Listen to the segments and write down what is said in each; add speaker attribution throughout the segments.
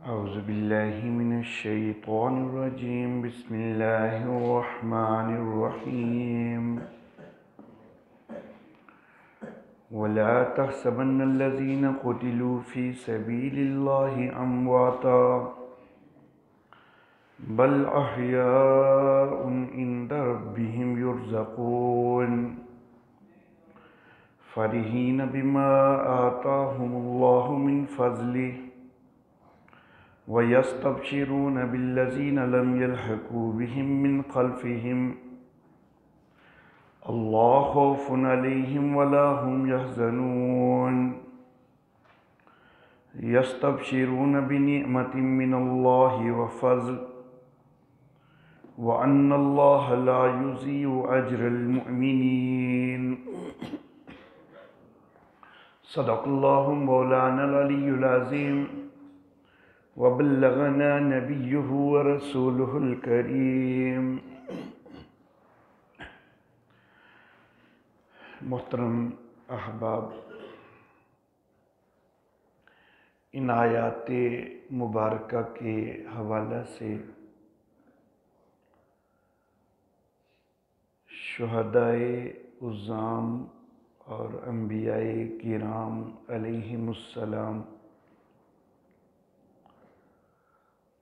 Speaker 1: أعوذ بالله من الشيطان الرجيم. بسم الله الرحمن الرحيم. ولا تحسبن الذين قتلوا في سبيل الله أمواتا بل أحياء عند ربهم يرزقون فرحين بما آتاهم الله من فضله وَيَسْتَبْشِرُونَ بِالَّذِينَ لَمْ يَلْحَقُوا بِهِمْ مِنْ خَلْفِهِمْ اللَّهُ خَوْفٌ عَلَيْهِمْ وَلَا هُمْ يَحْزَنُونَ يَسْتَبْشِرُونَ بِنِعْمَةٍ مِّنَ اللَّهِ وَفَضْلٍ وَأَنَّ اللَّهَ لَا يُضِيعُ أَجْرَ الْمُؤْمِنِينَ. صدق اللہ مولانا العلی العظیم وبلغنا نبیہ ورسولہ الکریم. محترم احباب، ان آیات مبارکہ کے حوالہ سے شہدائے عظام اور انبیاء کرام علیہم السلام،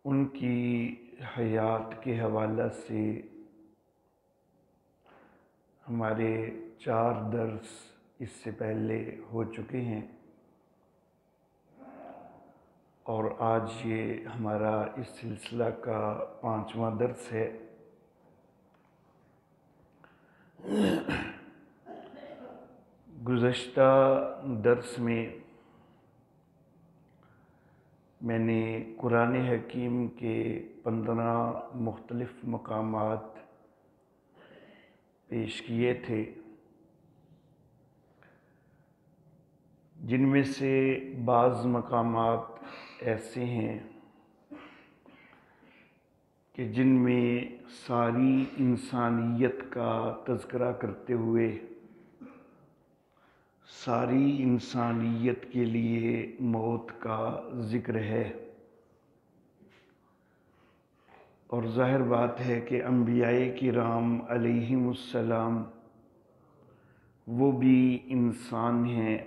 Speaker 1: ان کی حیات کے حوالہ سے ہمارے 4 درس اس سے پہلے ہو چکے ہیں، اور آج یہ ہمارا اس سلسلہ کا 5واں درس ہے. گزشتہ درس میں میں نے قرآن حکیم کے 15 مختلف مقامات پیش کیے تھے، جن میں سے بعض مقامات ایسے ہیں کہ جن میں ساری انسانیت کا تذکرہ کرتے ہوئے ساری انسانیت کے لیے موت کا ذکر ہے، اور ظاہر بات ہے کہ انبیاء کرام علیہم السلام وہ بھی انسان ہیں،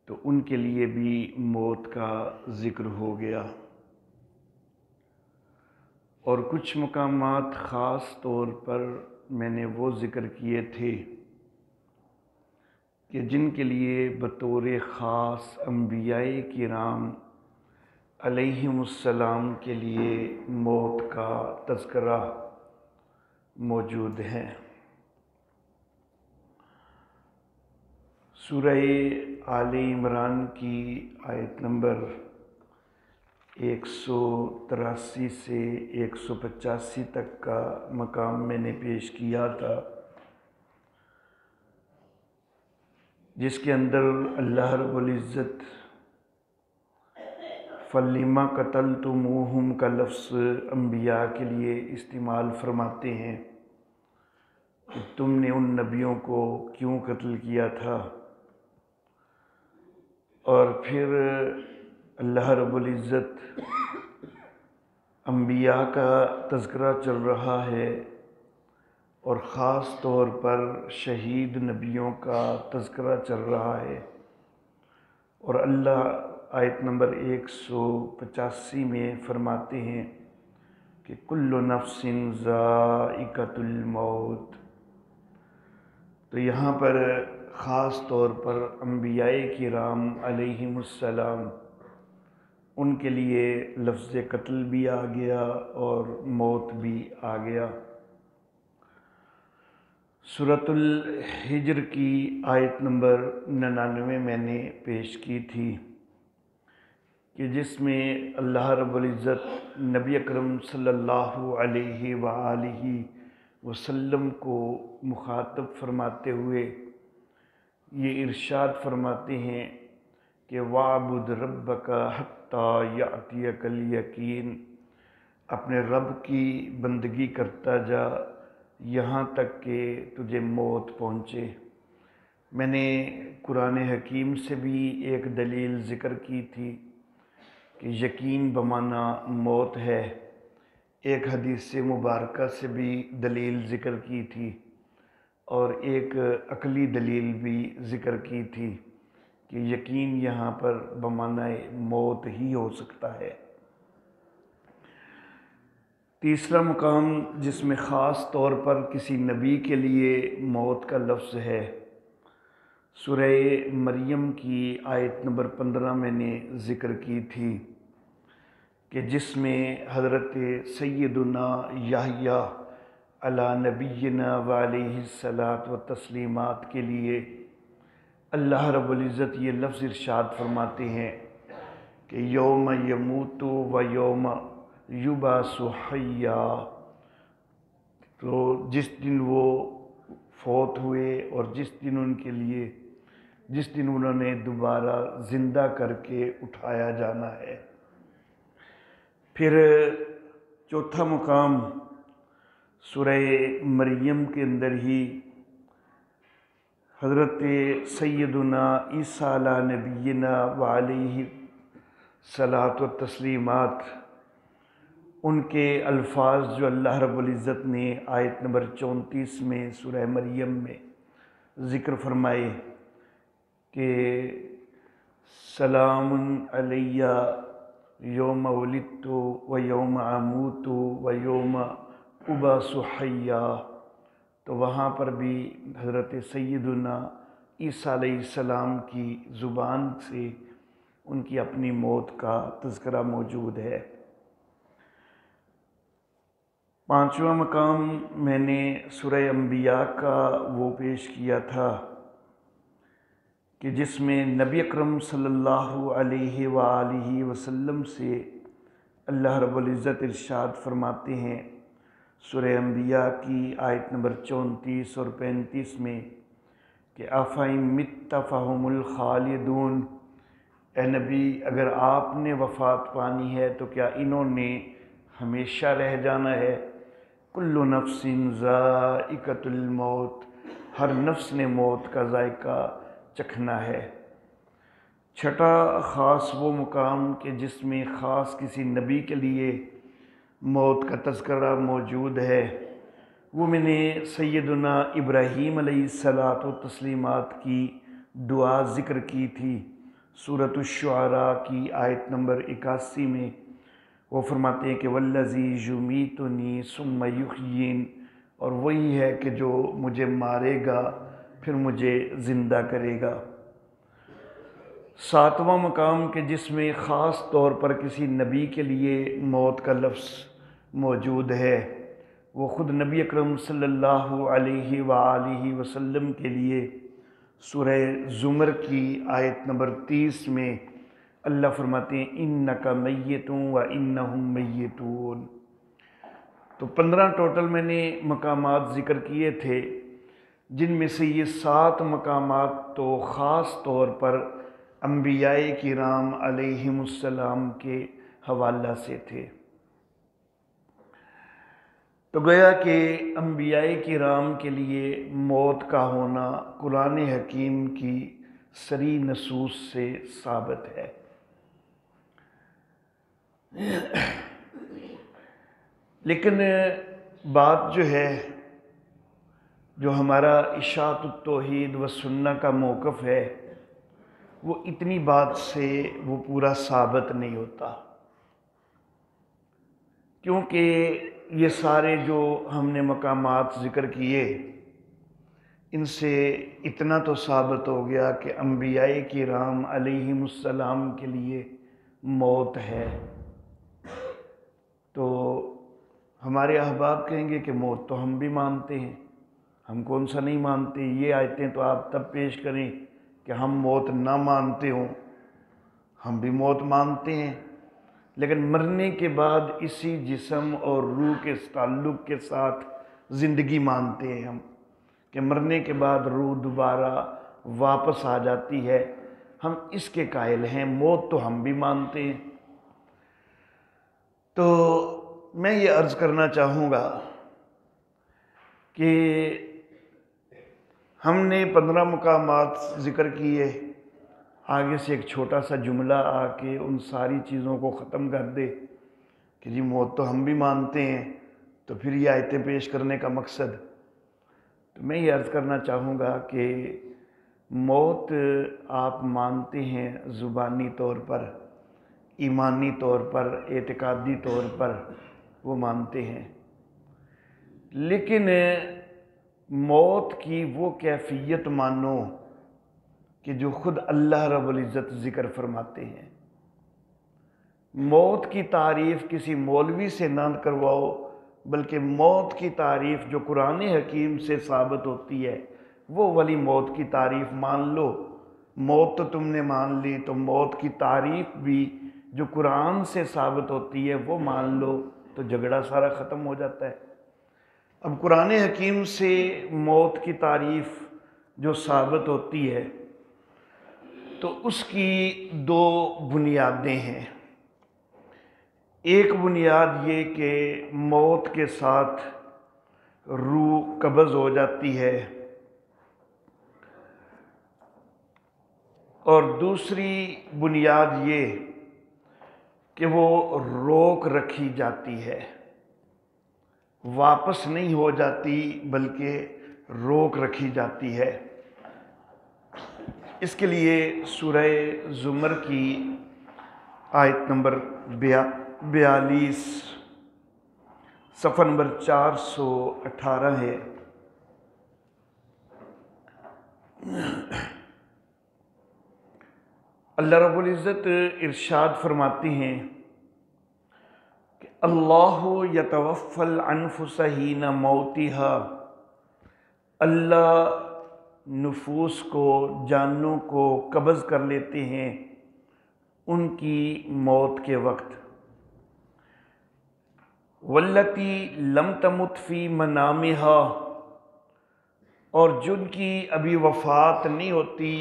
Speaker 1: تو ان کے لیے بھی موت کا ذکر ہو گیا. اور کچھ مقامات خاص طور پر میں نے وہ ذکر کیے تھے کہ جن کے لیے بطور خاص انبیاء کرام علیہم السلام کے لیے موت کا تذکرہ موجود ہے. سورہ آل عمران کی آیت نمبر 183 سے 185 تک کا مقام میں نے پیش کیا تھا، جس کے اندر اللہ رب العزت فَلِمَ قَتَلْتُمُوهُمْ کا لفظ انبیاء کے لیے استعمال فرماتے ہیں کہ تم نے ان نبیوں کو کیوں قتل کیا تھا. اور پھر اللہ رب العزت انبیاء کا تذکرہ چل رہا ہے، اور خاص طور پر شہید نبیوں کا تذکرہ چل رہا ہے، اور اللہ آیت نمبر 185 میں فرماتے ہیں کہ کل نفس ذائقۃ الموت. تو یہاں پر خاص طور پر انبیاء کرام علیہم السلام ان کے لیے لفظ قتل بھی آ گیا اور موت بھی آ گیا. سورۃ الحجر کی آیت نمبر 99 میں نے پیش کی تھی کہ جس میں اللہ رب العزت نبی اکرم صلی اللہ علیہ وآلہ وسلم کو مخاطب فرماتے ہوئے یہ ارشاد فرماتے ہیں کہ وَاعْبُدْ رَبَّكَ حَتَّى يَأْتِيَكَ الْيَقِينُ، اپنے رب کی بندگی کرتا جا یہاں تک کہ تجھے موت پہنچے. میں نے قرآن حکیم سے بھی ایک دلیل ذکر کی تھی کہ یقین بمانا موت ہے۔ ایک حدیث مبارکہ سے بھی دلیل ذکر کی تھی اور ایک عقلی دلیل بھی ذکر کی تھی کہ یقین یہاں پر بمعنی موت ہی ہو سکتا ہے۔ تیسرا مقام جس میں خاص طور پر کسی نبی کے لیے موت کا لفظ ہے، سورہ مریم کی آیت نمبر 15 میں نے ذکر کی تھی کہ جس میں حضرت سیدنا یحییٰ علی نبینا وعلیہ الصلاۃ و تسلیمات کے لیے اللہ رب العزت یہ لفظ ارشاد فرماتے ہیں کہ یوم یموت و یوم یبعث حیا، تو جس دن وہ فوت ہوئے اور جس دن انہوں نے دوبارہ زندہ کر کے اٹھایا جانا ہے۔ پھر چوتھا مقام سورہ مریم کے اندر ہی حضرت سیدنا عیسیٰ علی نبینا وعلیہ الصلاۃ و تسلیمات، ان کے الفاظ جو اللہ رب العزت نے آیت نمبر 34 میں سورہ مریم میں ذکر فرمائے کہ سلام علیہ یوم ولدت و یوم اموت و یوم ابعث حیا، تو وہاں پر بھی حضرت سیدنا عیسیٰ علیہ السلام کی زبان سے ان کی اپنی موت کا تذکرہ موجود ہے۔ پانچواں مقام میں نے سورہ انبیاء کا وہ پیش کیا تھا کہ جس میں نبی اکرم صلی اللہ علیہ وآلہ وسلم سے اللہ رب العزت ارشاد فرماتے ہیں سورہ انبیاء کی آیت نمبر 34 اور 35 میں کہ افَإِن مِتَّ فَهُمُ الْخَالِدُونَ، اے نبی اگر آپ نے وفات پانی ہے تو کیا انہوں نے ہمیشہ رہ جانا ہے؟ کل نفس ذائقۃ الموت، ہر نفس نے موت کا ذائقہ چکھنا ہے۔ چھٹا خاص وہ مقام کہ جس میں خاص کسی نبی کے لیے موت کا تذکرہ موجود ہے، وہ میں نے سیدنا ابراہیم علیہ الصلاۃ و تسلیمات کی دعا ذکر کی تھی سورۃ الشعراء کی آیت نمبر 81 میں۔ وہ فرماتے ہیں کہ والذی یمیتنی ثم یحیین، اور وہی ہے کہ جو مجھے مارے گا پھر مجھے زندہ کرے گا۔ ساتواں مقام کہ جس میں خاص طور پر کسی نبی کے لیے موت کا لفظ موجود ہے، وہ خود نبی اکرم صلی اللہ علیہ وآلہ وسلم کے لیے سورہ زمر کی آیت نمبر 30 میں اللہ فرماتے ہیں انک میت و انہم میتون۔ تو 15 ٹوٹل میں نے مقامات ذکر کیے تھے، جن میں سے یہ 7 مقامات تو خاص طور پر انبیاء کرام علیہم السلام کے حوالہ سے تھے۔ تو گویا کہ انبیاء کرام کے لیے موت کا ہونا قرآن حکیم کی صریح نصوص سے ثابت ہے۔ لیکن بات جو ہے، جو ہمارا اشاعت التوحید و سنہ کا موقف ہے، وہ اتنی بات سے وہ پورا ثابت نہیں ہوتا، کیونکہ یہ سارے جو ہم نے مقامات ذکر کیے، ان سے اتنا تو ثابت ہو گیا کہ انبیاء کرام علیہم السلام کے لیے موت ہے۔ تو ہمارے احباب کہیں گے کہ موت تو ہم بھی مانتے ہیں، ہم کون سا نہیں مانتے، یہ آیتیں تو آپ تب پیش کریں کہ ہم موت نہ مانتے ہوں، ہم بھی موت مانتے ہیں، لیکن مرنے کے بعد اسی جسم اور روح کے تعلق کے ساتھ زندگی مانتے ہیں ہم، کہ مرنے کے بعد روح دوبارہ واپس آ جاتی ہے، ہم اس کے قائل ہیں، موت تو ہم بھی مانتے ہیں۔ تو میں یہ عرض کرنا چاہوں گا کہ ہم نے 15 مقامات ذکر کیے، آگے سے ایک چھوٹا سا جملہ آ کے ان ساری چیزوں کو ختم کر دے کہ جی موت تو ہم بھی مانتے ہیں، تو پھر یہ آیتیں پیش کرنے کا مقصد؟ تو میں یہ عرض کرنا چاہوں گا کہ موت آپ مانتے ہیں زبانی طور پر، ایمانی طور پر، اعتقادی طور پر وہ مانتے ہیں، لیکن موت کی وہ کیفیت مانو کہ جو خود اللہ رب العزت ذکر فرماتے ہیں۔ موت کی تعریف کسی مولوی سے نہ کرواؤ، بلکہ موت کی تعریف جو قرآن حکیم سے ثابت ہوتی ہے وہ والی موت کی تعریف مان لو۔ موت تو تم نے مان لی، تو موت کی تعریف بھی جو قرآن سے ثابت ہوتی ہے وہ مان لو، تو جھگڑا سارا ختم ہو جاتا ہے۔ اب قرآن حکیم سے موت کی تعریف جو ثابت ہوتی ہے تو اس کی دو بنیادیں ہیں۔ ایک بنیاد یہ کہ موت کے ساتھ روح قبض ہو جاتی ہے، اور دوسری بنیاد یہ کہ وہ روک رکھی جاتی ہے، واپس نہیں ہو جاتی بلکہ روک رکھی جاتی ہے۔ اس کے لیے سورہ زمر کی آیت نمبر 42 صفحہ نمبر 418 ہے۔ اللہ رب العزت ارشاد فرماتی ہیں کہ اللہ یتوفی الانفس حین موتہا، اللہ نفوس کو، جانوں کو قبض کر لیتے ہیں ان کی موت کے وقت۔ واللتی لم تمت فی منامہا، اور جن کی ابھی وفات نہیں ہوتی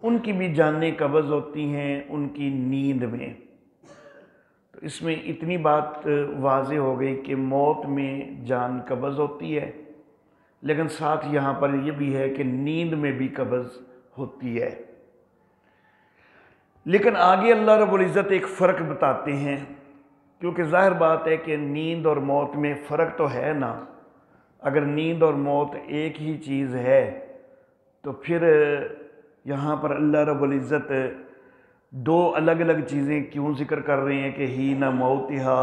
Speaker 1: ان کی بھی جانیں قبض ہوتی ہیں ان کی نیند میں۔ تو اس میں اتنی بات واضح ہو گئی کہ موت میں جان قبض ہوتی ہے، لیکن ساتھ یہاں پر یہ بھی ہے کہ نیند میں بھی قبض ہوتی ہے۔ لیکن آگے اللہ رب العزت ایک فرق بتاتے ہیں، کیونکہ ظاہر بات ہے کہ نیند اور موت میں فرق تو ہے نا۔ اگر نیند اور موت ایک ہی چیز ہے تو پھر یہاں پر اللہ رب العزت دو الگ الگ چیزیں کیوں ذکر کر رہے ہیں کہ ہی نہ موتہا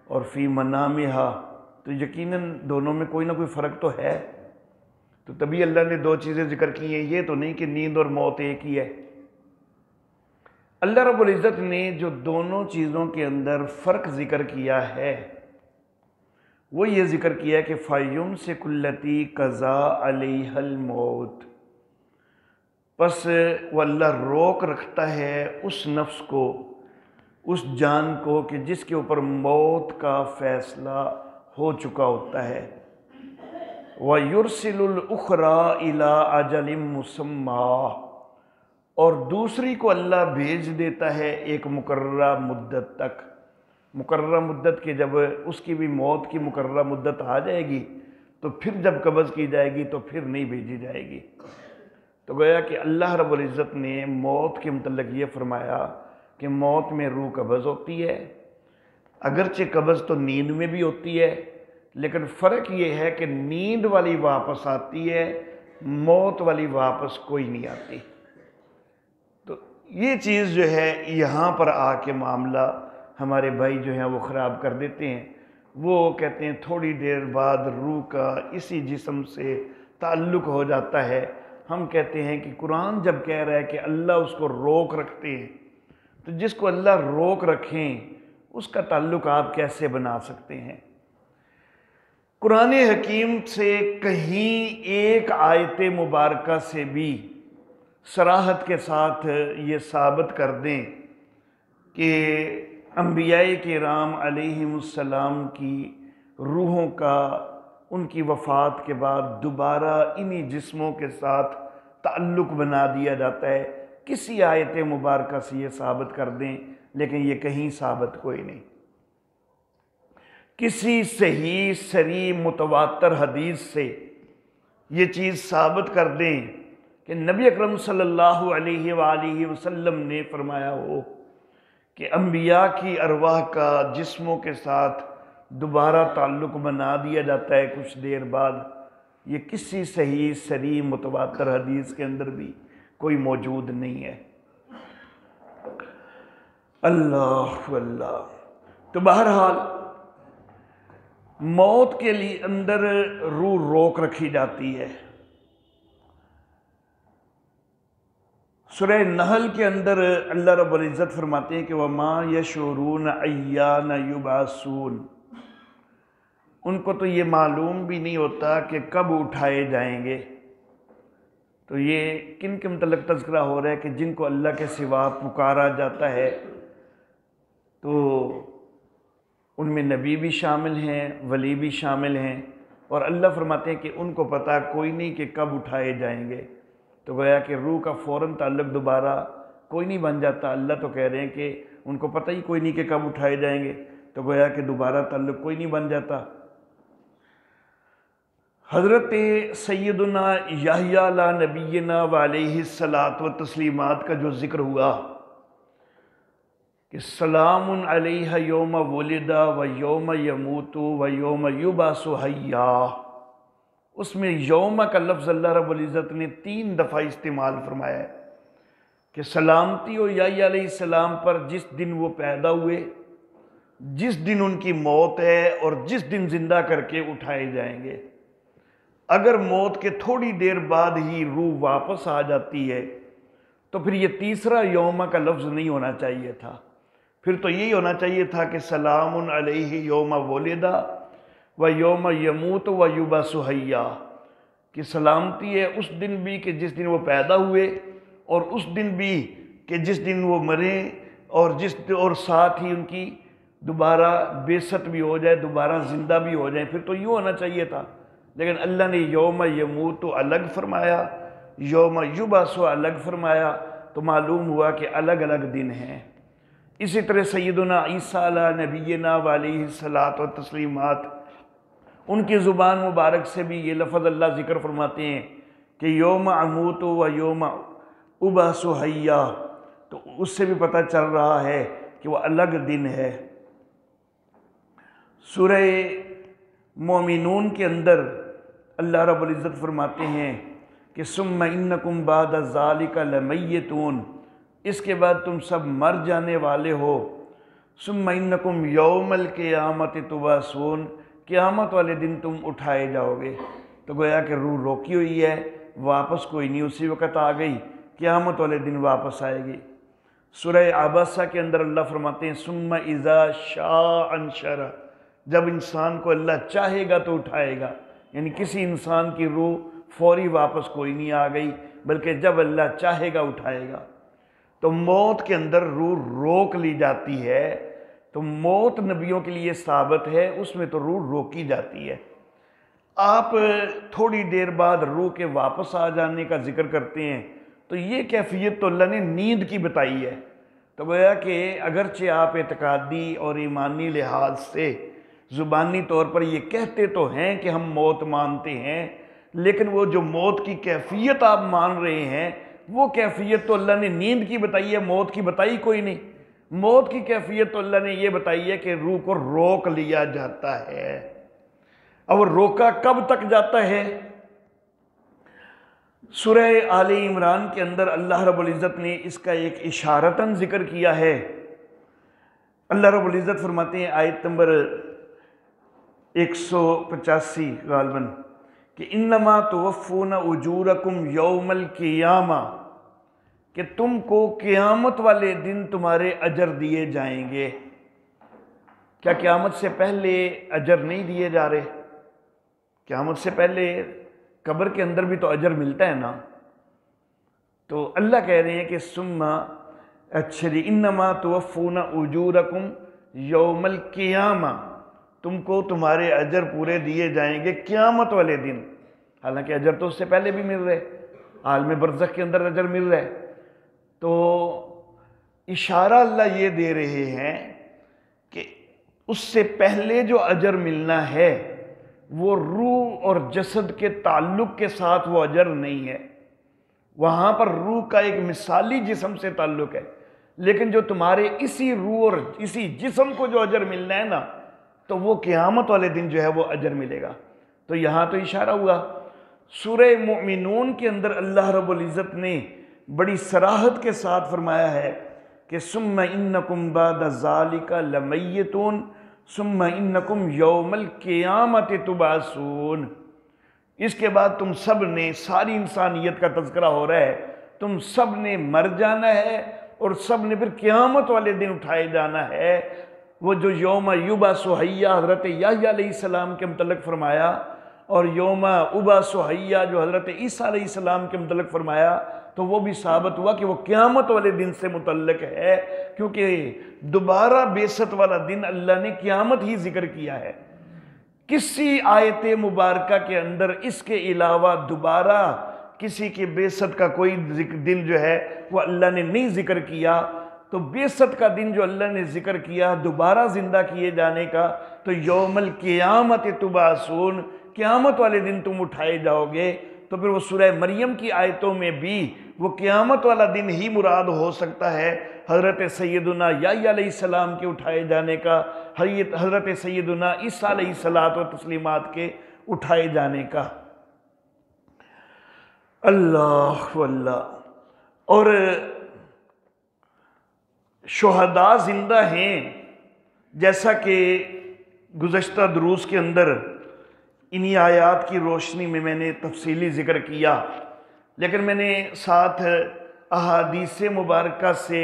Speaker 1: اور فی منامہا؟ تو یقیناً دونوں میں کوئی نہ کوئی فرق تو ہے، تو تبھی اللہ نے دو چیزیں ذکر کی ہیں، یہ تو نہیں کہ نیند اور موت ایک ہی ہے۔ اللہ رب العزت نے جو دونوں چیزوں کے اندر فرق ذکر کیا ہے وہ یہ ذکر کیا کہ فَيُمْسِكُ الَّتِي قَضَىٰ عَلَيْهَا الْمَوْتِ، پس وہ اللہ روک رکھتا ہے اس نفس کو، اس جان کو کہ جس کے اوپر موت کا فیصلہ ہو چکا ہوتا ہے۔ وَيُرْسِلُ الْأُخْرَىٰ إِلَىٰ أَجَلٍ مُّسَمًّى، اور دوسری کو اللہ بھیج دیتا ہے ایک مقررہ مدت تک۔ مقررہ مدت کے جب اس کی بھی موت کی مقررہ مدت آ جائے گی تو پھر جب قبض کی جائے گی تو پھر نہیں بھیجی جائے گی۔ تو گویا کہ اللہ رب العزت نے موت کے متعلق یہ فرمایا کہ موت میں روح قبض ہوتی ہے، اگرچہ قبض تو نیند میں بھی ہوتی ہے، لیکن فرق یہ ہے کہ نیند والی واپس آتی ہے، موت والی واپس کوئی نہیں آتی۔ تو یہ چیز جو ہے یہاں پر آ کے معاملہ ہمارے بھائی جو ہیں وہ خراب کر دیتے ہیں۔ وہ کہتے ہیں تھوڑی دیر بعد روح کا اسی جسم سے تعلق ہو جاتا ہے۔ ہم کہتے ہیں کہ قرآن جب کہہ رہا ہے کہ اللہ اس کو روک رکھتے ہیں، تو جس کو اللہ روک رکھیں اس کا تعلق آپ کیسے بنا سکتے ہیں؟ قرآن حکیم سے کہیں ایک آیت مبارکہ سے بھی صراحت کے ساتھ یہ ثابت کر دیں کہ انبیاء کرام علیہم السلام کی روحوں کا ان کی وفات کے بعد دوبارہ انہی جسموں کے ساتھ تعلق بنا دیا جاتا ہے؟ کسی آیت مبارکہ سے یہ ثابت کر دیں، لیکن یہ کہیں ثابت کوئی نہیں۔ کسی صحیح صریح متواتر حدیث سے یہ چیز ثابت کر دیں کہ نبی اکرم صلی اللہ علیہ وآلہ وسلم نے فرمایا ہو کہ انبیاء کی ارواح کا جسموں کے ساتھ دوبارہ تعلق بنا دیا جاتا ہے کچھ دیر بعد، یہ کسی صحیح صریح متواتر حدیث کے اندر بھی کوئی موجود نہیں ہے۔ اللہ اللہ۔ تو بہرحال موت کے لیے اندر روح روک رکھی جاتی ہے۔ سورہ نحل کے اندر اللہ رب العزت فرماتے ہیں کہ وَمَا يَشْعُرُونَ أَيَّانَ يُبْعَثُونَ، ان کو تو یہ معلوم بھی نہیں ہوتا کہ کب اٹھائے جائیں گے۔ تو یہ کن کے متعلق تذکرہ ہو رہا ہے کہ جن کو اللہ کے سوا پکارا جاتا ہے، تو ان میں نبی بھی شامل ہیں، ولی بھی شامل ہیں، اور اللہ فرماتے ہیں کہ ان کو پتہ کوئی نہیں کہ کب اٹھائے جائیں گے۔ تو گویا کہ روح کا فوراً تعلق دوبارہ کوئی نہیں بن جاتا۔ اللہ تو کہہ رہے ہیں کہ ان کو پتہ ہی کوئی نہیں کہ کب اٹھائے جائیں گے، تو گویا کہ دوبارہ تعلق کوئی نہیں بن جاتا۔ حضرت سیدنا یحییٰ علیٰ نبینا وعلیہ الصلاۃ والتسلیمات کا جو ذکر ہوا کہ سلام علیہ یوم ولد و یوم یموت و یوم یبعث حیا، اس میں یوم کا لفظ اللہ رب العزت نے 3 دفعہ استعمال فرمایا ہے کہ سلامتی ہو یحییٰ علیہ السلام پر جس دن وہ پیدا ہوئے، جس دن ان کی موت ہے، اور جس دن زندہ کر کے اٹھائے جائیں گے۔ اگر موت کے تھوڑی دیر بعد ہی روح واپس آ جاتی ہے تو پھر یہ تیسرا یوم کا لفظ نہیں ہونا چاہیے تھا، پھر تو یہی ہونا چاہیے تھا کہ سلام علیہ یوم ولد و یوم یموت و یبعث حیا، کہ سلامتی ہے اس دن بھی کہ جس دن وہ پیدا ہوئے، اور اس دن بھی کہ جس دن وہ مرے، اور ساتھ ہی ان کی دوبارہ بعثت بھی ہو جائے، دوبارہ زندہ بھی ہو جائیں، پھر تو یوں ہونا چاہیے تھا۔ لیکن اللہ نے یوم یموت الگ فرمایا، یوم یبعث الگ فرمایا، تو معلوم ہوا کہ الگ الگ دن ہیں۔ اسی طرح سیدنا عیسیٰ علیہ نبینا وعلیہ الصلاۃ والتسلیمات، ان کی زبان مبارک سے بھی یہ لفظ اللہ ذکر فرماتے ہیں کہ یوم اموت و یوم ابعث حیا، تو اس سے بھی پتہ چل رہا ہے کہ وہ الگ دن ہے۔ سورہ مومنون کے اندر اللہ رب العزت فرماتے ہیں کہ ثم انکم بعد ذالک لمیتون، اس کے بعد تم سب مر جانے والے ہو۔ ثم انکم یوم القیامت تبعثون، قیامت والے دن تم اٹھائے جاؤ گے۔ تو گویا کہ روح روکی ہوئی ہے، واپس کوئی نہیں، اسی وقت آ گئی، قیامت والے دن واپس آئے گی۔ سورہ عبسہ کے اندر اللہ فرماتے ہیں ثم اذا شاء انشرہ، جب انسان کو اللہ چاہے گا تو اٹھائے گا، یعنی کسی انسان کی روح فوری واپس کوئی نہیں آ گئی، بلکہ جب اللہ چاہے گا اٹھائے گا۔ تو موت کے اندر روح روک لی جاتی ہے، تو موت نبیوں کے لیے ثابت ہے، اس میں تو روح روکی جاتی ہے۔ آپ تھوڑی دیر بعد روح کے واپس آ جانے کا ذکر کرتے ہیں، تو یہ کیفیت تو اللہ نے نیند کی بتائی ہے۔ تو گویا کہ اگرچہ آپ اعتقادی اور ایمانی لحاظ سے زبانی طور پر یہ کہتے تو ہیں کہ ہم موت مانتے ہیں، لیکن وہ جو موت کی کیفیت آپ مان رہے ہیں، وہ کیفیت تو اللہ نے نیند کی بتائی ہے، موت کی بتائی کوئی نہیں۔ موت کی کیفیت تو اللہ نے یہ بتائی ہے کہ روح کو روک لیا جاتا ہے۔ اب روکا کب تک جاتا ہے؟ سورہ آل عمران کے اندر اللہ رب العزت نے اس کا ایک اشارتاً ذکر کیا ہے۔ اللہ رب العزت فرماتے ہیں آیت نمبر 185 غالباً کہ انما توفون اجورکم یوم القیامہ، کہ تم کو قیامت والے دن تمہارے اجر دیے جائیں گے۔ کیا قیامت سے پہلے اجر نہیں دیے جا رہے؟ قیامت سے پہلے قبر کے اندر بھی تو اجر ملتا ہے نا۔ تو اللہ کہہ رہے ہیں کہ انما توفون اجورکم یوم القیامہ، تم کو تمہارے اجر پورے دیے جائیں گے قیامت والے دن۔ حالانکہ اجر تو اس سے پہلے بھی مل رہے، عالم برزخ کے اندر اجر مل رہے۔ تو اشارہ اللہ یہ دے رہے ہیں کہ اس سے پہلے جو اجر ملنا ہے وہ روح اور جسد کے تعلق کے ساتھ وہ اجر نہیں ہے۔ وہاں پر روح کا ایک مثالی جسم سے تعلق ہے، لیکن جو تمہارے اسی روح اور اسی جسم کو جو اجر ملنا ہے نا، تو وہ قیامت والے دن جو ہے وہ اجر ملے گا۔ تو یہاں تو اشارہ ہوا۔ سورہ مومنون کے اندر اللہ رب العزت نے بڑی صراحت کے ساتھ فرمایا ہے کہ ثم انکم بعد ذالک لمیتون ثم انکم یوم القیامت تبعثون۔ اس کے بعد تم سب نے، ساری انسانیت کا تذکرہ ہو رہا ہے، تم سب نے مر جانا ہے اور سب نے پھر قیامت والے دن اٹھائے جانا ہے۔ وہ جو یوم یبعث حی حضرت یحییٰ علیہ السلام کے متعلق فرمایا، اور یوم ابعث حی جو حضرت عیسیٰ علیہ السلام کے متعلق فرمایا، تو وہ بھی ثابت ہوا کہ وہ قیامت والے دن سے متعلق ہے، کیونکہ دوبارہ بعثت والا دن اللہ نے قیامت ہی ذکر کیا ہے۔ کسی آیت مبارکہ کے اندر اس کے علاوہ دوبارہ کسی کے بعثت کا کوئی دن جو ہے وہ اللہ نے نہیں ذکر کیا۔ تو بعثت کا دن جو اللہ نے ذکر کیا دوبارہ زندہ کیے جانے کا، تو یوم القیامت تبعثون، قیامت والے دن تم اٹھائے جاؤ گے۔ تو پھر وہ سورہ مریم کی آیتوں میں بھی وہ قیامت والا دن ہی مراد ہو سکتا ہے، حضرت سیدنا یحییٰ علیہ السلام کے اٹھائے جانے کا، حضرت سیدنا عیسیٰ علیہ الصلوۃ والتسلیمات کے اٹھائے جانے کا۔ اللہ واللہ۔ اور شہداء زندہ ہیں، جیسا کہ گزشتہ دروس کے اندر انہی آیات کی روشنی میں نے تفصیلی ذکر کیا، لیکن میں نے ساتھ احادیث مبارکہ سے،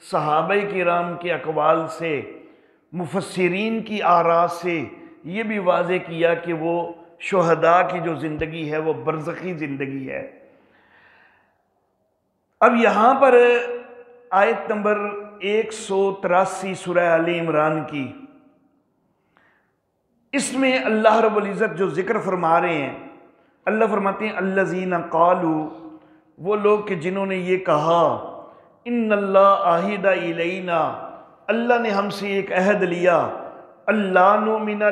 Speaker 1: صحابہ کرام کے اقوال سے، مفسرین کی آراء سے یہ بھی واضح کیا کہ وہ شہداء کی جو زندگی ہے وہ برزخی زندگی ہے۔ اب یہاں پر آیت نمبر 183 سورہ آل عمران کی، اس میں اللہ رب العزت جو ذکر فرما رہے ہیں، اللہ فرماتے ہیں الذین قالوا، وہ لوگ کہ جنہوں نے یہ کہا، ان اللہ عہد الینا، اللہ نے ہم سے ایک عہد لیا، اللہ نؤمن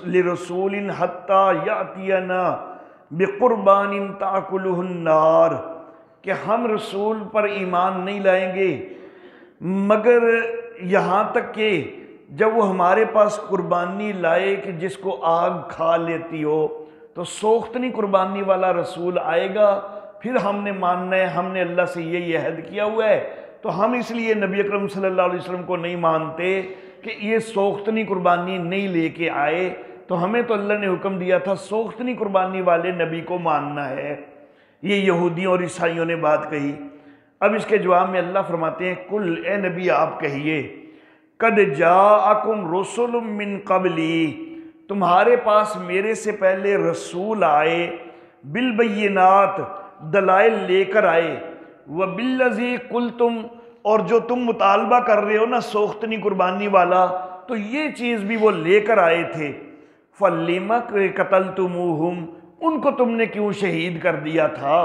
Speaker 1: لرسول حتی یأتینا بقربان تأکلہ النار، کہ ہم رسول پر ایمان نہیں لائیں گے مگر یہاں تک کہ جب وہ ہمارے پاس قربانی لائے کہ جس کو آگ کھا لیتی ہو، تو سوختنی قربانی والا رسول آئے گا، پھر ہم نے ماننا ہے، ہم نے اللہ سے یہ عہد کیا ہوا ہے۔ تو ہم اس لیے نبی اکرم صلی اللہ علیہ وسلم کو نہیں مانتے کہ یہ سوختنی قربانی نہیں لے کے آئے، تو ہمیں تو اللہ نے حکم دیا تھا سوختنی قربانی والے نبی کو ماننا ہے۔ یہ یہودیوں اور عیسائیوں نے بات کہی۔ اب اس کے جواب میں اللہ فرماتے ہیں کل، اے نبی آپ کہیے، قد جاءکم رسل من قبلی، تمہارے پاس میرے سے پہلے رسول آئے، بالبینات، دلائل لے کر آئے، وبالذی قلتم، اور جو تم مطالبہ کر رہے ہو نا سوختنی قربانی والا، تو یہ چیز بھی وہ لے کر آئے تھے۔ فَلِمَ قَتَلْتُمُوهُمْ، ان کو تم نے کیوں شہید کر دیا تھا،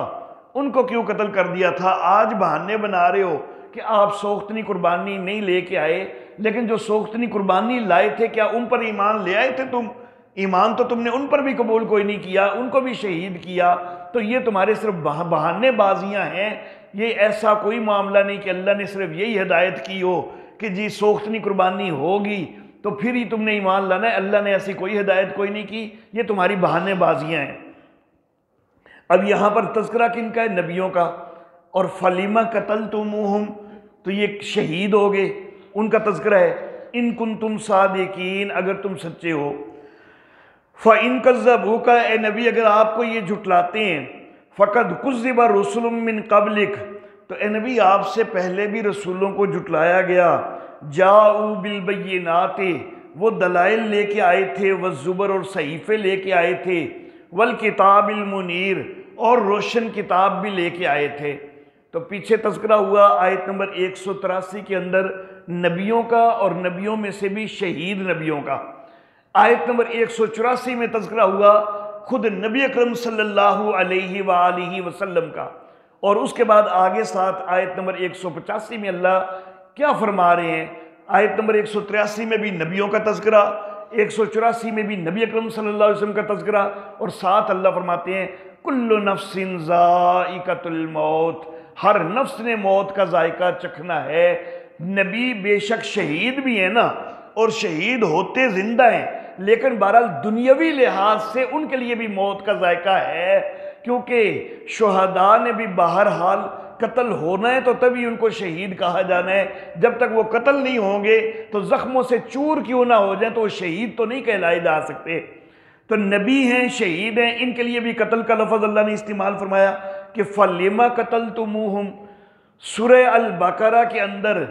Speaker 1: ان کو کیوں قتل کر دیا تھا؟ آج بہانے بنا رہے ہو کہ آپ سوختنی قربانی نہیں لے کے آئے، لیکن جو سوختنی قربانی لائے تھے کیا ان پر ایمان لے آئے تھے تم؟ ایمان تو تم نے ان پر بھی قبول کوئی نہیں کیا، ان کو بھی شہید کیا۔ تو یہ تمہارے صرف بہانے بازیاں ہیں، یہ ایسا کوئی معاملہ نہیں کہ اللہ نے صرف یہی ہدایت کی ہو کہ جی سوختنی قربانی ہوگی تو پھر ہی تم نے ایمان لانا ہے۔ اللہ نے ایسی کوئی ہدایت کوئی نہیں کی، یہ تمہاری بہانے بازیاں ہیں۔ اب یہاں پر تذکرہ کن کا ہے؟ نبیوں کا۔ اور فَلِمَ قَتَلْتُمُوهُمْ، تو یہ شہید ہو گئے، ان کا تذکرہ ہے۔ ان کنتم صادقین، اگر تم سچے ہو۔ فَإِن كَذَّبُوكَ، اے نبی اگر آپ کو یہ جھٹلاتے ہیں، فَقَدْ كُذِّبَ رُسُلٌ مِّن قَبْلِكَ، تو اے نبی آپ سے پہلے بھی رسولوں کو جھٹلایا گیا۔ جاؤ بالبینات، وہ دلائل لے کے آئے تھے، والزبر، اور صحیفے لے کے آئے تھے، والکتاب المنیر، اور روشن کتاب بھی لے کے آئے تھے۔ تو پیچھے تذکرہ ہوا آیت نمبر 183 کے اندر نبیوں کا، اور نبیوں میں سے بھی شہید نبیوں کا۔ آیت نمبر 184 میں تذکرہ ہوا خود نبی اکرم صلی اللہ علیہ وآلہ وسلم کا، اور اس کے بعد آگے ساتھ آیت نمبر 185 میں اللہ کیا فرما رہے ہیں؟ آیت نمبر 183 میں بھی نبیوں کا تذکرہ، 184 میں بھی نبی اکرم صلی اللہ علیہ وسلم کا تذکرہ، اور ساتھ اللہ فرماتے ہیں کل نفس ذائقۃ الموت، ہر نفس نے موت کا ذائقہ چکھنا ہے۔ نبی بے شک شہید بھی ہیں نا، اور شہید ہوتے زندہ ہیں، لیکن بہرحال دنیاوی لحاظ سے ان کے لیے بھی موت کا ذائقہ ہے، کیونکہ شہداء نے بھی بہرحال قتل ہونا ہے تو تبھی ان کو شہید کہا جانا ہے۔ جب تک وہ قتل نہیں ہوں گے تو زخموں سے چور کیوں نہ ہو جائیں تو وہ شہید تو نہیں کہلائے جا سکتے۔ تو نبی ہیں، شہید ہیں، ان کے لیے بھی قتل کا لفظ اللہ نے استعمال فرمایا کہ فَلِمَ قَتَلْتُمُوهُمْ۔ سورہ البقرہ کے اندر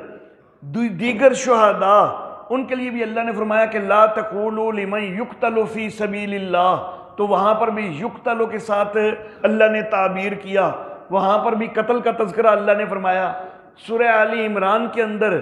Speaker 1: دیگر شہداء ان کے لیے بھی اللہ نے فرمایا کہ لا تقولوا لمن يقتل فی سبیل اللہ، تو وہاں پر بھی یقتل کے ساتھ اللہ نے تعبیر کیا، وہاں پر بھی قتل کا تذکرہ اللہ نے فرمایا۔ سورہ آل عمران کے اندر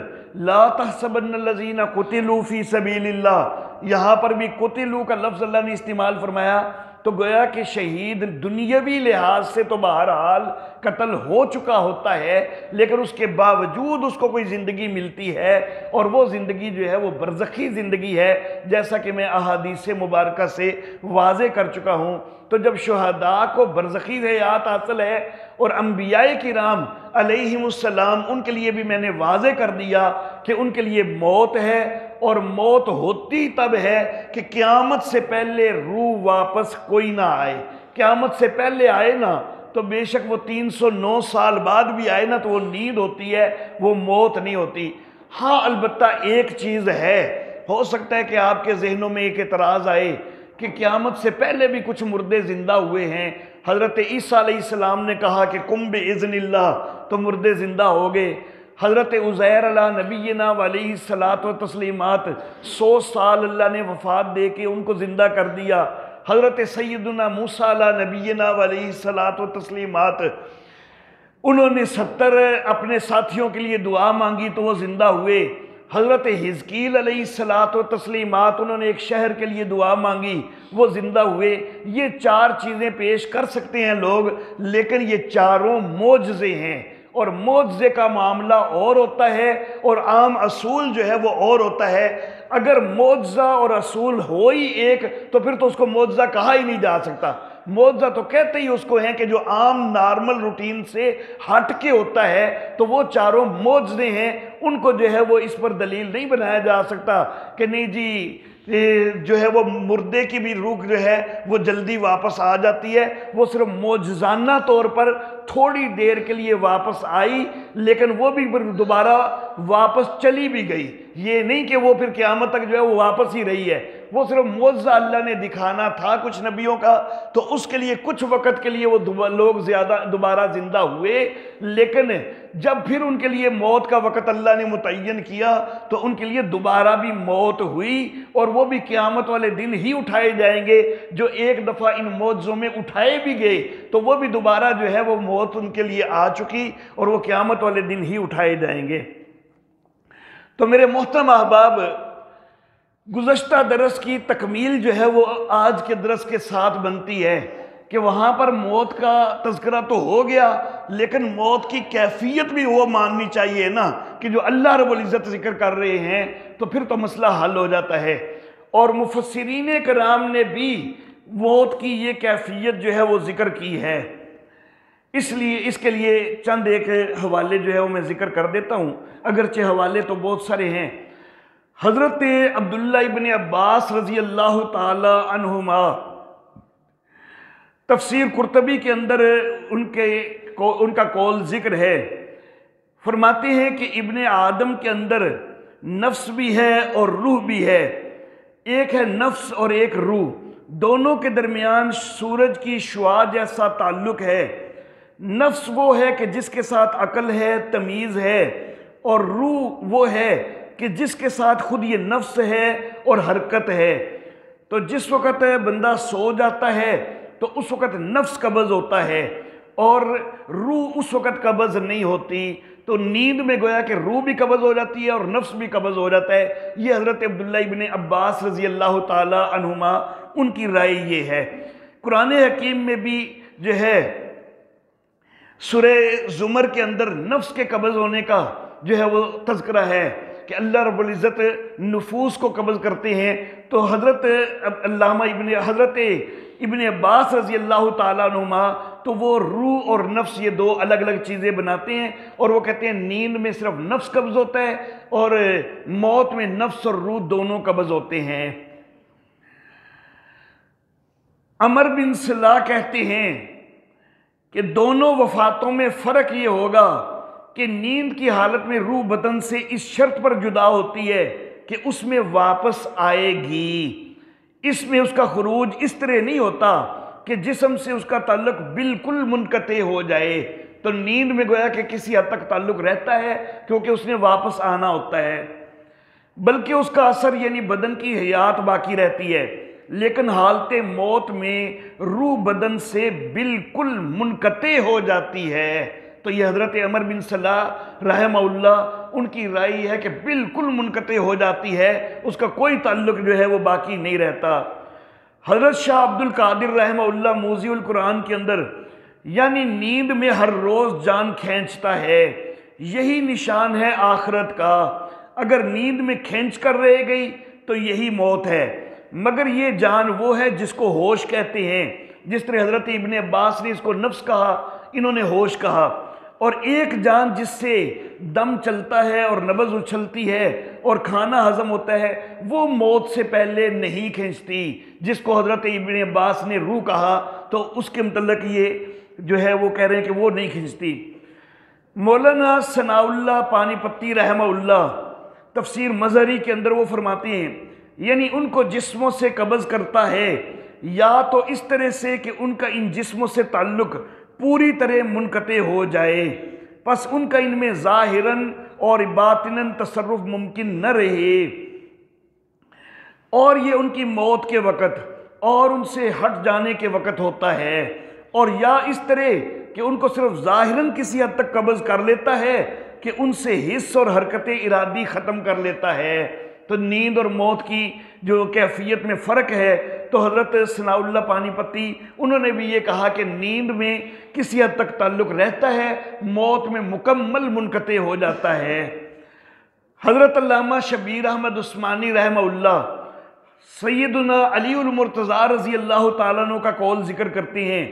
Speaker 1: لا تحسبن الذین قتلوا فی سبیل اللہ، یہاں پر بھی قتلوا کا لفظ اللہ نے استعمال فرمایا۔ تو گویا کہ شہید دنیاوی لحاظ سے تو بہرحال قتل ہو چکا ہوتا ہے، لیکن اس کے باوجود اس کو کوئی زندگی ملتی ہے، اور وہ زندگی جو ہے وہ برزخی زندگی ہے، جیسا کہ میں احادیث مبارکہ سے واضح کر چکا ہوں۔ تو جب شہداء کو برزخی حیات حاصل ہے، اور انبیاء کرام علیہم السلام ان کے لیے بھی میں نے واضح کر دیا کہ ان کے لیے موت ہے، اور موت ہوتی تب ہے کہ قیامت سے پہلے روح واپس کوئی نہ آئے۔ قیامت سے پہلے آئے نا تو بے شک وہ 309 سال بعد بھی آئے نا تو وہ نیند ہوتی ہے، وہ موت نہیں ہوتی۔ ہاں البتہ ایک چیز ہے، ہو سکتا ہے کہ آپ کے ذہنوں میں ایک اعتراض آئے کہ قیامت سے پہلے بھی کچھ مردے زندہ ہوئے ہیں۔ حضرت عیسیٰ علیہ السلام نے کہا کہ قم بِإِذْنِ اللہ، تو مردے زندہ ہو گئے۔ حضرت عزیر علیہ نبینا علیہ الصلاۃ و تسلیمات 100 سال اللہ نے وفات دے کے ان کو زندہ کر دیا۔ حضرت سیدنا موسیٰ علیہ نبینا علیہ الصلاۃ و تسلیمات، انہوں نے 70 اپنے ساتھیوں کے لیے دعا مانگی تو وہ زندہ ہوئے۔ حضرت حزقیل علیہ الصلاۃ و تسلیمات، انہوں نے ایک شہر کے لیے دعا مانگی، وہ زندہ ہوئے۔ یہ 4 چیزیں پیش کر سکتے ہیں لوگ، لیکن یہ چاروں معجزے ہیں، اور معجزے کا معاملہ اور ہوتا ہے اور عام اصول جو ہے وہ اور ہوتا ہے۔ اگر معجزہ اور اصول ہو ہی ایک تو پھر تو اس کو معجزہ کہا ہی نہیں جا سکتا۔ معجزہ تو کہتے ہی اس کو ہیں کہ جو عام نارمل روٹین سے ہٹ کے ہوتا ہے، تو وہ چاروں معجزے ہیں، ان کو جو ہے وہ اس پر دلیل نہیں بنایا جا سکتا کہ نہیں جی جو ہے وہ مردے کی بھی روح جو ہے وہ جلدی واپس آ جاتی ہے۔ وہ صرف معجزانہ طور پر تھوڑی دیر کے لیے واپس آئی، لیکن وہ بھی پھر دوبارہ واپس چلی بھی گئی، یہ نہیں کہ وہ پھر قیامت تک جو ہے وہ واپس ہی رہی ہے۔ وہ صرف معجزہ اللہ نے دکھانا تھا کچھ نبیوں کا، تو اس کے لیے کچھ وقت کے لیے وہ لوگ زیادہ دوبارہ زندہ ہوئے، لیکن جب پھر ان کے لیے موت کا وقت اللہ نے متعین کیا تو ان کے لیے دوبارہ بھی موت ہوئی، اور وہ بھی قیامت والے دن ہی اٹھائے جائیں گے۔ جو ایک دفعہ ان معجزوں میں اٹھائے بھی گئے تو وہ بھی دوبارہ جو ہے وہ موت ان کے لیے آ چکی، اور وہ قیامت والے دن ہی اٹھائے جائیں گے۔ تو میرے محترم احباب، گزشتہ درس کی تکمیل جو ہے وہ آج کے درس کے ساتھ بنتی ہے کہ وہاں پر موت کا تذکرہ تو ہو گیا، لیکن موت کی کیفیت بھی وہ ماننی چاہیے نا کہ جو اللہ رب العزت ذکر کر رہے ہیں، تو پھر تو مسئلہ حل ہو جاتا ہے۔ اور مفسرین کرام نے بھی موت کی یہ کیفیت جو ہے وہ ذکر کی ہے۔ اس کے لیے چند ایک حوالے جو ہے وہ میں ذکر کر دیتا ہوں، اگرچہ حوالے تو بہت سارے ہیں۔ حضرت عبداللہ ابن عباس رضی اللہ تعالی عنہما، تفسیر قرطبی کے اندر ان کا قول ذکر ہے، فرماتے ہیں کہ ابن آدم کے اندر نفس بھی ہے اور روح بھی ہے۔ ایک ہے نفس اور ایک روح، دونوں کے درمیان سورج کی شعاع جیسا تعلق ہے۔ نفس وہ ہے کہ جس کے ساتھ عقل ہے، تمیز ہے، اور روح وہ ہے کہ جس کے ساتھ خود یہ نفس ہے اور حرکت ہے۔ تو جس وقت بندہ سو جاتا ہے تو اس وقت نفس قبض ہوتا ہے، اور روح اس وقت قبض نہیں ہوتی۔ تو نیند میں گویا کہ روح بھی قبض ہو جاتی ہے اور نفس بھی قبض ہو جاتا ہے۔ یہ حضرت عبداللہ ابن عباس رضی اللہ تعالی عنہما ان کی رائے یہ ہے۔ قرآن حکیم میں بھی جو ہے سورہ زمر کے اندر نفس کے قبض ہونے کا جو ہے وہ تذکرہ ہے کہ اللہ رب العزت نفوس کو قبض کرتے ہیں، تو حضرت ابن عباس رضی اللہ تعالیٰ عنہما تو وہ روح اور نفس یہ دو الگ الگ چیزیں بناتے ہیں، اور وہ کہتے ہیں نیند میں صرف نفس قبض ہوتا ہے اور موت میں نفس اور روح دونوں قبض ہوتے ہیں۔ عمر بن صلاح کہتے ہیں کہ دونوں وفاتوں میں فرق یہ ہوگا کہ نیند کی حالت میں روح بدن سے اس شرط پر جدا ہوتی ہے کہ اس میں واپس آئے گی، اس میں اس کا خروج اس طرح نہیں ہوتا کہ جسم سے اس کا تعلق بالکل منقطع ہو جائے۔ تو نیند میں گویا کہ کسی حد تک تعلق رہتا ہے کیونکہ اس نے واپس آنا ہوتا ہے، بلکہ اس کا اثر یعنی بدن کی حیات باقی رہتی ہے، لیکن حالت موت میں روح بدن سے بالکل منقطع ہو جاتی ہے۔ تو یہ حضرت عمر بن صلاح رحمہ اللہ ان کی رائے ہے کہ بالکل منقطع ہو جاتی ہے، اس کا کوئی تعلق جو ہے وہ باقی نہیں رہتا۔ حضرت شاہ عبد القادر رحمہ اللہ موضع القرآن کے اندر یعنی نیند میں ہر روز جان کھینچتا ہے، یہی نشان ہے آخرت کا، اگر نیند میں کھینچ کر رہ گئی تو یہی موت ہے، مگر یہ جان وہ ہے جس کو ہوش کہتے ہیں، جس طرح حضرت ابن عباس نے اس کو نفس کہا، انہوں نے ہوش کہا۔ اور ایک جان جس سے دم چلتا ہے اور نبض اچھلتی ہے اور کھانا ہضم ہوتا ہے وہ موت سے پہلے نہیں کھینچتی، جس کو حضرت ابن عباس نے روح کہا، تو اس کے متعلق یہ جو ہے وہ کہہ رہے ہیں کہ وہ نہیں کھینچتی۔ مولانا ثناء اللہ پانی پتی رحمہ اللہ تفسیر مظہری کے اندر وہ فرماتے ہیں یعنی ان کو جسموں سے قبض کرتا ہے، یا تو اس طرح سے کہ ان کا ان جسموں سے تعلق پوری طرح منقطع ہو جائے، پس ان کا ان میں ظاہراً اور باطناً تصرف ممکن نہ رہے، اور یہ ان کی موت کے وقت اور ان سے ہٹ جانے کے وقت ہوتا ہے، اور یا اس طرح کہ ان کو صرف ظاہراً کسی حد تک قبض کر لیتا ہے کہ ان سے حس اور حرکت ارادی ختم کر لیتا ہے۔ تو نیند اور موت کی جو کیفیت میں فرق ہے، تو حضرت ثناء اللہ پانی پتی انہوں نے بھی یہ کہا کہ نیند میں کسی حد تک تعلق رہتا ہے، موت میں مکمل منقطع ہو جاتا ہے۔ حضرت علامہ شبیر احمد عثمانی رحمہ اللہ سیدنا علی المرتضیٰ رضی اللہ تعالیٰ عنہ کا قول ذکر کرتے ہیں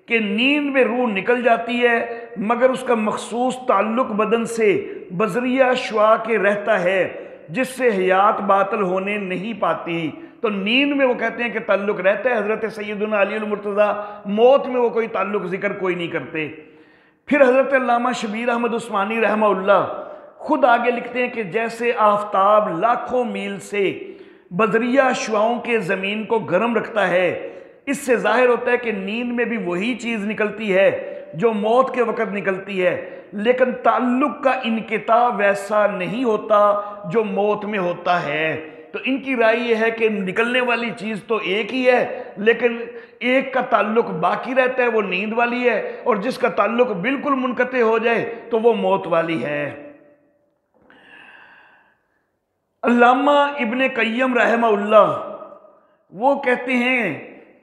Speaker 1: کہ نیند میں روح نکل جاتی ہے مگر اس کا مخصوص تعلق بدن سے بذریعہ شعاع کے رہتا ہے، جس سے حیات باطل ہونے نہیں پاتی۔ تو نیند میں وہ کہتے ہیں کہ تعلق رہتا ہے، حضرت سیدنا علی المرتضیٰ موت میں وہ کوئی تعلق ذکر کوئی نہیں کرتے۔ پھر حضرت علامہ شبیر احمد عثمانی رحمہ اللہ خود آگے لکھتے ہیں کہ جیسے آفتاب لاکھوں میل سے بذریعہ شعاعوں کے زمین کو گرم رکھتا ہے، اس سے ظاہر ہوتا ہے کہ نیند میں بھی وہی چیز نکلتی ہے جو موت کے وقت نکلتی ہے، لیکن تعلق کا انقطاع ویسا نہیں ہوتا جو موت میں ہوتا ہے۔ تو ان کی رائے یہ ہے کہ نکلنے والی چیز تو ایک ہی ہے، لیکن ایک کا تعلق باقی رہتا ہے وہ نیند والی ہے، اور جس کا تعلق بالکل منقطع ہو جائے تو وہ موت والی ہے۔ علامہ ابن قیم رحمہ اللہ وہ کہتے ہیں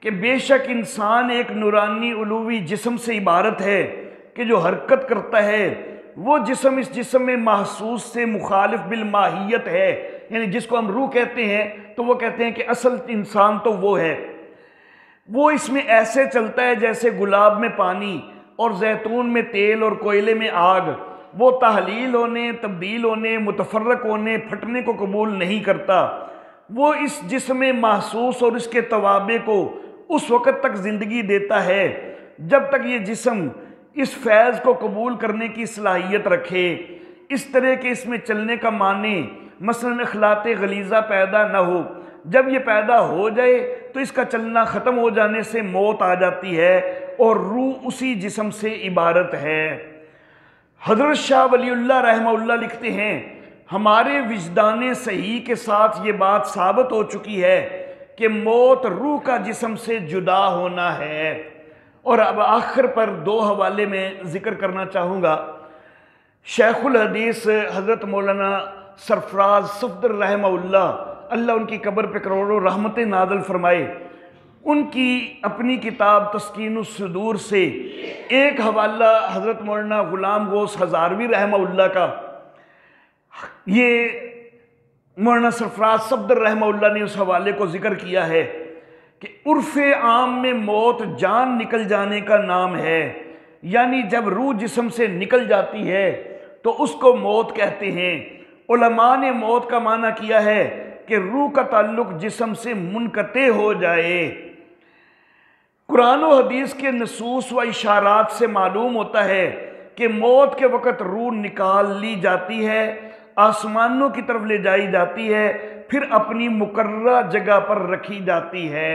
Speaker 1: کہ بے شک انسان ایک نورانی علوی جسم سے عبارت ہے کہ جو حرکت کرتا ہے، وہ جسم اس جسم میں محسوس سے مخالف بالماہیت ہے، یعنی جس کو ہم روح کہتے ہیں، تو وہ کہتے ہیں کہ اصل انسان تو وہ ہے، وہ اس میں ایسے چلتا ہے جیسے گلاب میں پانی اور زیتون میں تیل اور کوئلے میں آگ، وہ تحلیل ہونے، تبدیل ہونے، متفرق ہونے، پھٹنے کو قبول نہیں کرتا، وہ اس جسم محسوس اور اس کے توابع کو اس وقت تک زندگی دیتا ہے جب تک یہ جسم اس فیض کو قبول کرنے کی صلاحیت رکھے، اس طرح کہ اس میں چلنے کا معنی مثلا اخلاط غلیظہ پیدا نہ ہو، جب یہ پیدا ہو جائے تو اس کا چلنا ختم ہو جانے سے موت آ جاتی ہے اور روح اسی جسم سے عبارت ہے۔ حضرت شاہ ولی اللہ رحمہ اللہ لکھتے ہیں ہمارے وجدان صحیح کے ساتھ یہ بات ثابت ہو چکی ہے کہ موت روح کا جسم سے جدا ہونا ہے۔ اور اب آخر پر دو حوالے میں ذکر کرنا چاہوں گا۔ شیخ الحدیث حضرت مولانا سرفراز صفدر رحمہ اللہ ان کی قبر پہ کروڑوں رحمتیں نازل فرمائے، ان کی اپنی کتاب تسکین الصدور سے ایک حوالہ حضرت مولانا غلام غوث ہزاروی رحمہ اللہ کا، یہ مولانا سرفراز صفدر رحمہ نے اس حوالے کو ذکر کیا ہے کہ عرف عام میں موت جان نکل جانے کا نام ہے، یعنی جب روح جسم سے نکل جاتی ہے تو اس کو موت کہتے ہیں۔ علماء نے موت کا معنی کیا ہے کہ روح کا تعلق جسم سے منقطع ہو جائے۔ قرآن و حدیث کے نصوص و اشارات سے معلوم ہوتا ہے کہ موت کے وقت روح نکال لی جاتی ہے، آسمانوں کی طرف لے جائی جاتی ہے، پھر اپنی مقررہ جگہ پر رکھی جاتی ہے۔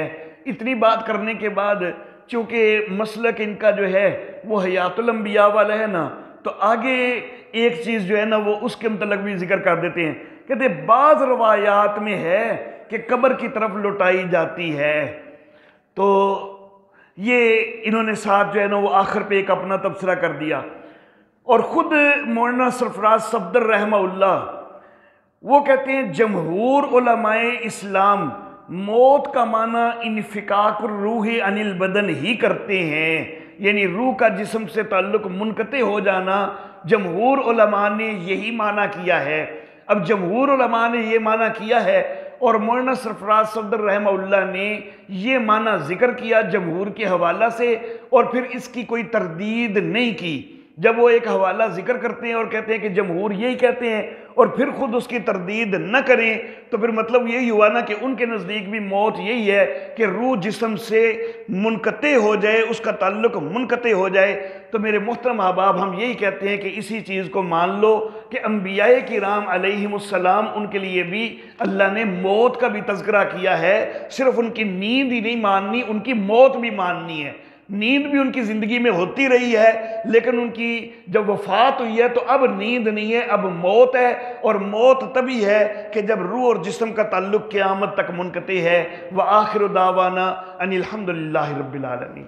Speaker 1: اتنی بات کرنے کے بعد چونکہ مسلک ان کا جو ہے وہ حیات الانبیاء والا ہے نا، تو آگے ایک چیز جو ہے نا وہ اس کے متعلق بھی ذکر کر دیتے ہیں۔ کہتے ہیں بعض روایات میں ہے کہ قبر کی طرف لوٹائی جاتی ہے۔ تو یہ انہوں نے ساتھ جو ہے نا وہ آخر پہ ایک اپنا تبصرہ کر دیا۔ اور خود مولانا سرفراز صفدر رحمہ اللہ وہ کہتے ہیں جمہور علماء اسلام موت کا معنی انفکاک الروح عن البدن ہی کرتے ہیں، یعنی روح کا جسم سے تعلق منقطع ہو جانا جمہور علماء نے یہی معنی کیا ہے۔ اب جمہور علماء نے یہ معنی کیا ہے اور مولانا سرفراز صفدر رحمہ اللہ نے یہ معنی ذکر کیا جمہور کے حوالہ سے، اور پھر اس کی کوئی تردید نہیں کی۔ جب وہ ایک حوالہ ذکر کرتے ہیں اور کہتے ہیں کہ جمہور یہی کہتے ہیں اور پھر خود اس کی تردید نہ کریں، تو پھر مطلب یہی ہوا نا کہ ان کے نزدیک بھی موت یہی ہے کہ روح جسم سے منقطع ہو جائے، اس کا تعلق منقطع ہو جائے۔ تو میرے محترم احباب، ہم یہی کہتے ہیں کہ اسی چیز کو مان لو کہ انبیاء کرام علیہم السلام ان کے لیے بھی اللہ نے موت کا بھی تذکرہ کیا ہے۔ صرف ان کی نیند ہی نہیں ماننی، ان کی موت بھی ماننی ہے۔ نیند بھی ان کی زندگی میں ہوتی رہی ہے، لیکن ان کی جب وفات ہوئی ہے تو اب نیند نہیں ہے، اب موت ہے، اور موت تبھی ہے کہ جب روح اور جسم کا تعلق قیامت تک منقطع ہے۔ وآخر دعوانا ان الحمدللہ رب العالمین۔